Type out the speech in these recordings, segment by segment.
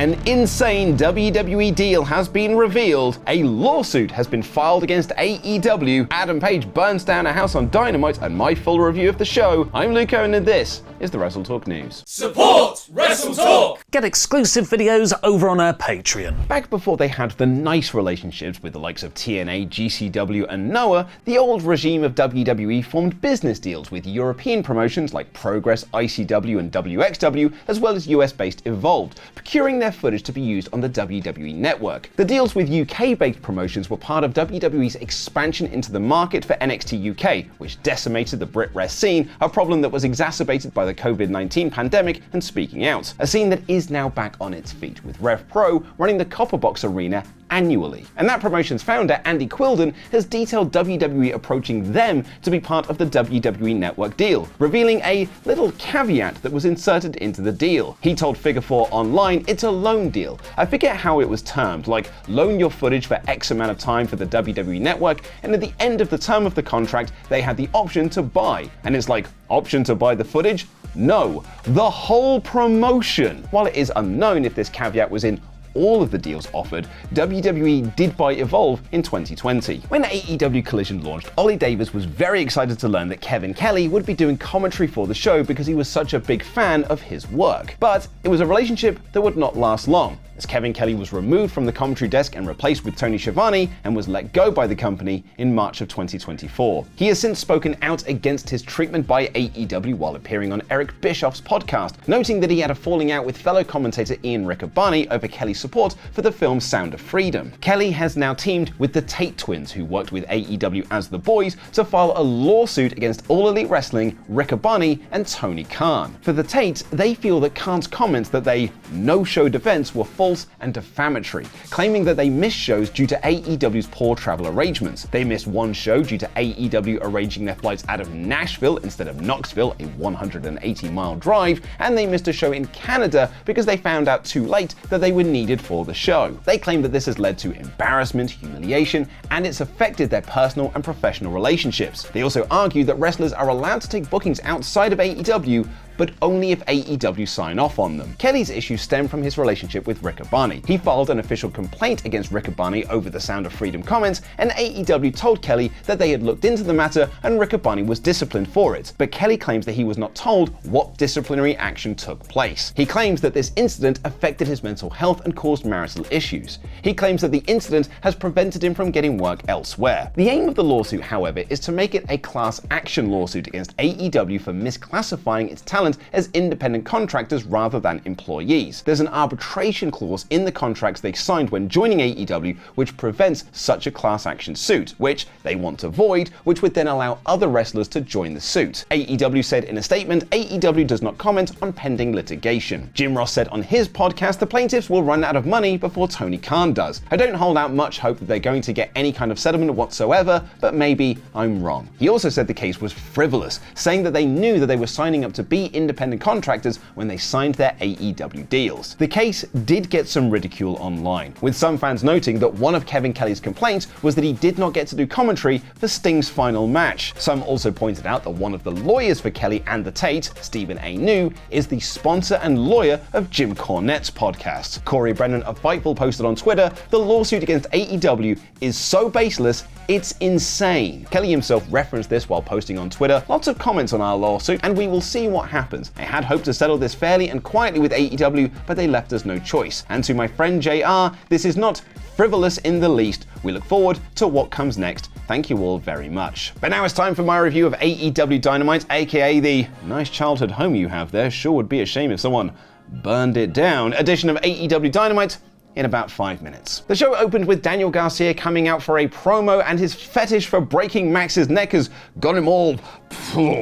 An insane WWE deal has been revealed. A lawsuit has been filed against AEW. Adam Page burns down a house on Dynamite, and my full review of the show. I'm Luke Owen, and this is the WrestleTalk News. Support WrestleTalk! Get exclusive videos over on our Patreon. Back before they had the nice relationships with the likes of TNA, GCW, and Noah, the old regime of WWE formed business deals with European promotions like Progress, ICW, and WXW, as well as US-based Evolved, procuring their footage to be used on the WWE network. The deals with UK-based promotions were part of WWE's expansion into the market for NXT UK, which decimated the Brit Rest scene, a problem that was exacerbated by the COVID-19 pandemic and speaking out. A scene that is now back on its feet, with Rev Pro running the Copperbox Arena annually. And that promotion's founder, Andy Quildan, has detailed WWE approaching them to be part of the WWE Network deal, revealing a little caveat that was inserted into the deal. He told Figure 4 Online it's a loan deal. I forget how it was termed, like loan your footage for X amount of time for the WWE Network, and at the end of the term of the contract, they had the option to buy. And it's like, option to buy the footage? No, the whole promotion. While it is unknown if this caveat was in all of the deals offered, WWE did buy Evolve in 2020. When AEW Collision launched, Ollie Davis was very excited to learn that Kevin Kelly would be doing commentary for the show because he was such a big fan of his work. But it was a relationship that would not last long, as Kevin Kelly was removed from the commentary desk and replaced with Tony Schiavone and was let go by the company in March of 2024. He has since spoken out against his treatment by AEW while appearing on Eric Bischoff's podcast, noting that he had a falling out with fellow commentator Ian Riccaboni over Kelly's support for the film Sound of Freedom. Kelly has now teamed with the Tate twins, who worked with AEW as the Boys, to file a lawsuit against All Elite Wrestling, Riccaboni, and Tony Khan. For the Tates, they feel that Khan's comments that they no-showed events were false and defamatory, claiming that they missed shows due to AEW's poor travel arrangements. They missed one show due to AEW arranging their flights out of Nashville instead of Knoxville, a 180-mile drive, and they missed a show in Canada because they found out too late that they were needed for the show. They claim that this has led to embarrassment, humiliation, and it's affected their personal and professional relationships. They also argue that wrestlers are allowed to take bookings outside of AEW, but only if AEW sign off on them. Kelly's issues stem from his relationship with Riccaboni. He filed an official complaint against Riccaboni over the Sound of Freedom comments, and AEW told Kelly that they had looked into the matter and Riccaboni was disciplined for it. But Kelly claims that he was not told what disciplinary action took place. He claims that this incident affected his mental health and caused marital issues. He claims that the incident has prevented him from getting work elsewhere. The aim of the lawsuit, however, is to make it a class action lawsuit against AEW for misclassifying its talent as independent contractors rather than employees. There's an arbitration clause in the contracts they signed when joining AEW which prevents such a class action suit, which they want to void, which would then allow other wrestlers to join the suit. AEW said in a statement, AEW does not comment on pending litigation. Jim Ross said on his podcast the plaintiffs will run out of money before Tony Khan does. I don't hold out much hope that they're going to get any kind of settlement whatsoever, but maybe I'm wrong. He also said the case was frivolous, saying that they knew that they were signing up to be independent contractors when they signed their AEW deals. The case did get some ridicule online, with some fans noting that one of Kevin Kelly's complaints was that he did not get to do commentary for Sting's final match. Some also pointed out that one of the lawyers for Kelly and the Tate, Stephen A. New, is the sponsor and lawyer of Jim Cornette's podcast. Corey Brennan of Fightful posted on Twitter, the lawsuit against AEW is so baseless, it's insane. Kelly himself referenced this while posting on Twitter, lots of comments on our lawsuit, and we will see what happens. I had hoped to settle this fairly and quietly with AEW, but they left us no choice. And to my friend JR, this is not frivolous in the least. We look forward to what comes next. Thank you all very much. But now it's time for my review of AEW Dynamite, aka the nice childhood home you have there. Sure would be a shame if someone burned it down edition of AEW Dynamite in about 5 minutes. The show opened with Daniel Garcia coming out for a promo, and his fetish for breaking Max's neck has got him all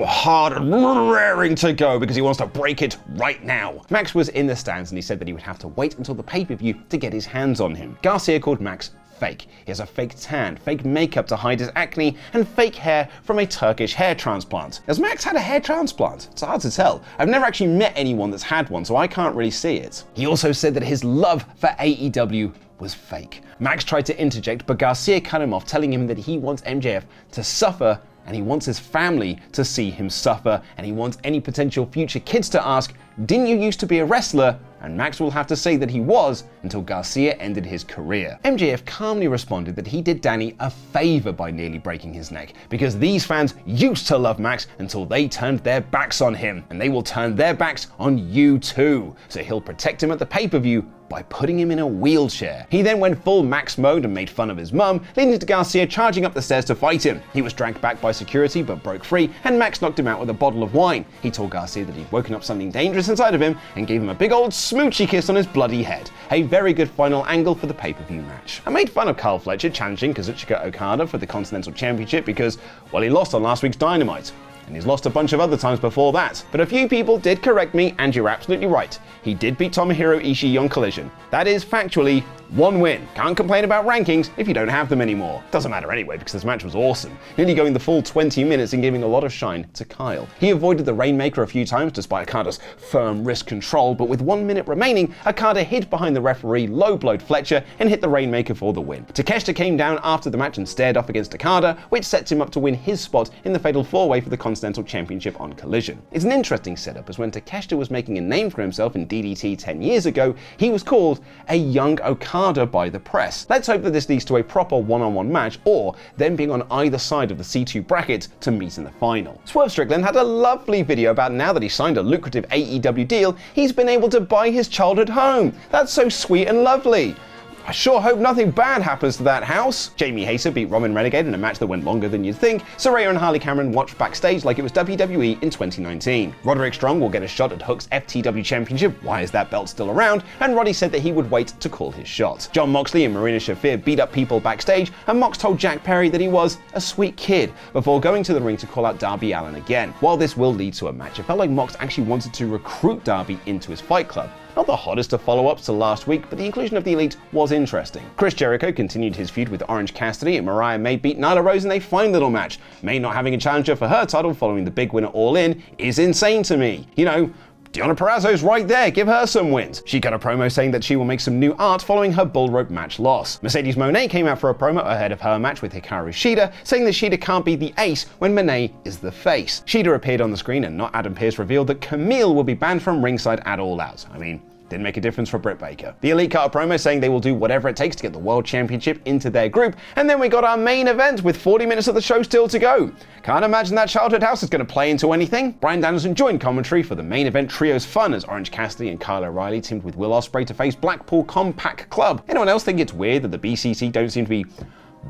hard and raring to go because he wants to break it right now. Max was in the stands and he said that he would have to wait until the pay-per-view to get his hands on him. Garcia called Max fake. He has a fake tan, fake makeup to hide his acne, and fake hair from a Turkish hair transplant. Has Max had a hair transplant? It's hard to tell. I've never actually met anyone that's had one, so I can't really see it. He also said that his love for AEW was fake. Max tried to interject, but Garcia cut him off, telling him that he wants MJF to suffer, and he wants his family to see him suffer, and he wants any potential future kids to ask, "Didn't you used to be a wrestler?" and Max will have to say that he was until Garcia ended his career. MJF calmly responded that he did Danny a favor by nearly breaking his neck, because these fans used to love Max until they turned their backs on him, and they will turn their backs on you too. So he'll protect him at the pay-per-view by putting him in a wheelchair. He then went full Max mode and made fun of his mum, leading to Garcia charging up the stairs to fight him. He was dragged back by security but broke free, and Max knocked him out with a bottle of wine. He told Garcia that he'd woken up something dangerous inside of him and gave him a big old smoochy kiss on his bloody head. A very good final angle for the pay-per-view match. I made fun of Kyle Fletcher challenging Kazuchika Okada for the Continental Championship because, well, he lost on last week's Dynamite. And he's lost a bunch of other times before that. But a few people did correct me, and you're absolutely right. He did beat Tomohiro Ishii on Collision. That is factually one win. Can't complain about rankings if you don't have them anymore. Doesn't matter anyway, because this match was awesome, nearly going the full 20 minutes and giving a lot of shine to Kyle. He avoided the Rainmaker a few times despite Okada's firm wrist control, but with 1 minute remaining, Okada hid behind the referee, low-blowed Fletcher, and hit the Rainmaker for the win. Takeshita came down after the match and stared off against Okada, which sets him up to win his spot in the Fatal 4-Way for the Continental Championship on Collision. It's an interesting setup, as when Takeshita was making a name for himself in DDT 10 years ago, he was called a young Okada by the press. Let's hope that this leads to a proper one-on-one match, or them being on either side of the C2 bracket to meet in the final. Swerve Strickland had a lovely video about now that he signed a lucrative AEW deal, he's been able to buy his childhood home. That's so sweet and lovely. I sure hope nothing bad happens to that house. Jamie Hayter beat Roman Renegade in a match that went longer than you'd think. Saraya and Harley Cameron watched backstage like it was WWE in 2019. Roderick Strong will get a shot at Hook's FTW Championship. Why is that belt still around? And Roddy said that he would wait to call his shot. Jon Moxley and Marina Shafir beat up people backstage, and Mox told Jack Perry that he was a sweet kid before going to the ring to call out Darby Allin again. While this will lead to a match, it felt like Mox actually wanted to recruit Darby into his Fight Club. Not the hottest of follow-ups to last week, but the inclusion of the Elite was interesting. Chris Jericho continued his feud with Orange Cassidy, and Mariah May beat Nyla Rose in a fine little match. May not having a challenger for her title following the big win at All In is insane to me. You know, Deonna Purrazzo's right there, give her some wins. She cut a promo saying that she will make some new art following her bull rope match loss. Mercedes Moné came out for a promo ahead of her match with Hikaru Shida, saying that Shida can't be the ace when Moné is the face. Shida appeared on the screen, and not Adam Pearce revealed that Camille will be banned from ringside at All Out. I mean, didn't make a difference for Britt Baker. The Elite cut a promo saying they will do whatever it takes to get the World Championship into their group, and then we got our main event with 40 minutes of the show still to go. Can't imagine that childhood house is going to play into anything. Bryan Danielson joined commentary for the main event Trios Fun as Orange Cassidy and Kyle O'Reilly teamed with Will Ospreay to face Blackpool Compact Club. Anyone else think it's weird that the BCC don't seem to be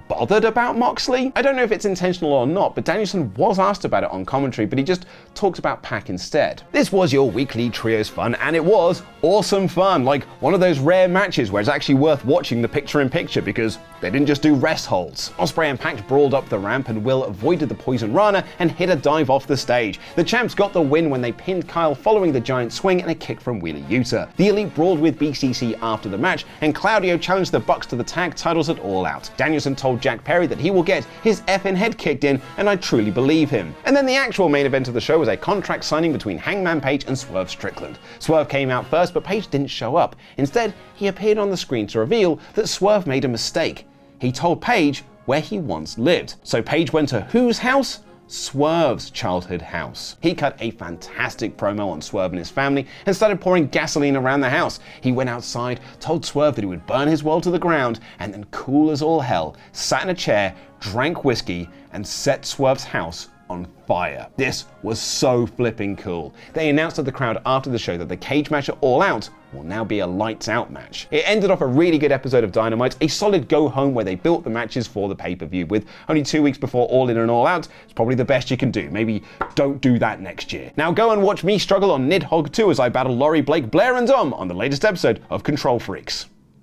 bothered about Moxley? I don't know if it's intentional or not, but Danielson was asked about it on commentary, but he just talked about Pac instead. This was your weekly Trios Fun, and it was awesome fun, like one of those rare matches where it's actually worth watching the picture-in-picture because they didn't just do rest holds. Ospreay and Pac brawled up the ramp, and Will avoided the Poison Rana and hit a dive off the stage. The champs got the win when they pinned Kyle following the giant swing and a kick from Wheeler Yuta. The Elite brawled with BCC after the match, and Claudio challenged the Bucks to the tag titles at All Out. Danielson told Jack Perry that he will get his effing head kicked in, and I truly believe him. And then the actual main event of the show was a contract signing between Hangman Page and Swerve Strickland. Swerve came out first, but Page didn't show up. Instead, he appeared on the screen to reveal that Swerve made a mistake. He told Page where he once lived. So Page went to whose house? Swerve's childhood house. He cut a fantastic promo on Swerve and his family and started pouring gasoline around the house. He went outside, told Swerve that he would burn his world to the ground, and then cool as all hell, sat in a chair, drank whiskey, and set Swerve's house on fire. This was so flipping cool. They announced to the crowd after the show that the cage match at All Out will now be a lights out match. It ended off a really good episode of Dynamite, a solid go home where they built the matches for the pay-per-view. With only 2 weeks before All In and All Out, it's probably the best you can do. Maybe don't do that next year. Now go and watch me struggle on Nidhogg 2 as I battle Laurie, Blake, Blair and Dom on the latest episode of Control Freaks.